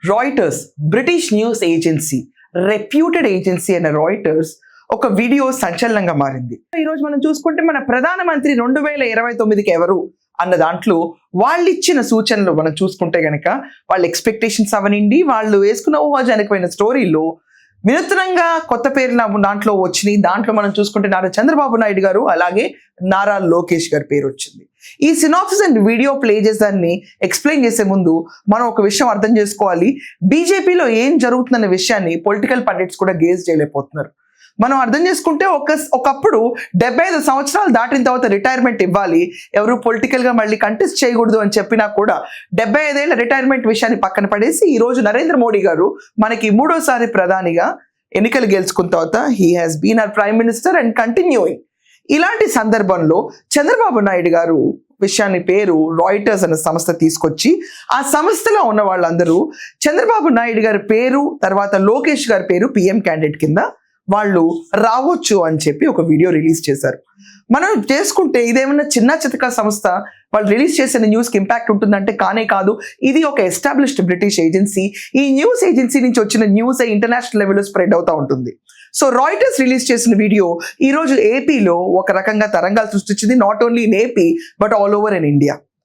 Reuters British news agency, reputed agency అయిన Reuters ఒక video సంచలనంగా మారింది. ఈరోజు మనం చూసుకుంటే మన ప్రధానమంత్రి 2029కి ఎవరు అన్న దాంట్లో వాళ్ళు ఇచ్చిన సూచనలు మనం చూసుకుంటే గనక వాళ్ళ ఎక్స్పెక్టేషన్స్ అవనండి, వాళ్ళు వేసుకున్న ఊహాజనకమైన స్టోరీలో వినూత్నంగా కొత్త పేర్లు దాంట్లో వచ్చినాయి. దాంట్లో మనం చూసుకుంటే నారా చంద్రబాబు నాయుడు గారు అలాగే నారా లోకేష్ గారి పేరు వచ్చింది. ఈ సినాప్సిస్ అండ్ వీడియో ప్లే చేసేదాన్ని ఎక్స్ప్లెయిన్ చేసే ముందు మనం ఒక విషయం అర్థం చేసుకోవాలి. బీజేపీలో ఏం జరుగుతుందనే విషయాన్ని పొలిటికల్ పండిట్స్ కూడా గేజ్ చేయలేకపోతున్నారు. మనం అర్థం చేసుకుంటే ఒకప్పుడు 75 సంవత్సరాలు దాటిన తర్వాత రిటైర్మెంట్ ఇవ్వాలి, ఎవరు పొలిటికల్గా మళ్ళీ కంటెస్ట్ చేయకూడదు అని చెప్పినా కూడా 75 ఏళ్ల రిటైర్మెంట్ విషయాన్ని పక్కన పడేసి ఈ రోజు నరేంద్ర మోడీ గారు మనకి 3వ ప్రధానిగా ఎన్నికలు గెలుచుకున్న తర్వాత he has been our prime minister and continuing. ఇలాంటి సందర్భంలో చంద్రబాబు నాయుడు గారు విషయాన్ని పేరు రాయిటర్స్ అనే సంస్థ తీసుకొచ్చి ఆ సంస్థలో ఉన్న వాళ్ళందరూ చంద్రబాబు నాయుడు గారి పేరు తర్వాత లోకేష్ గారి పేరు పిఎం క్యాండిడేట్ కింద వాళ్ళు రావచ్చు అని చెప్పి ఒక వీడియో రిలీజ్ చేశారు. మనం చేసుకుంటే ఇదేమన్నా చిన్న చితక సంస్థ వాళ్ళు రిలీజ్ చేసిన న్యూస్కి ఇంపాక్ట్ ఉంటుందంటే కానే కాదు. ఇది ఒక ఎస్టాబ్లిష్డ్ బ్రిటిష్ ఏజెన్సీ. ఈ న్యూస్ ఏజెన్సీ నుంచి వచ్చిన న్యూస్ ఇంటర్నేషనల్ లెవెల్లో స్ప్రెడ్ అవుతూ ఉంటుంది. సో రాయిటర్స్ రిలీజ్ చేసిన వీడియో ఈరోజు ఏపీలో ఒక రకంగా తరంగాలు సృష్టించింది. Not only in AP but all over in India.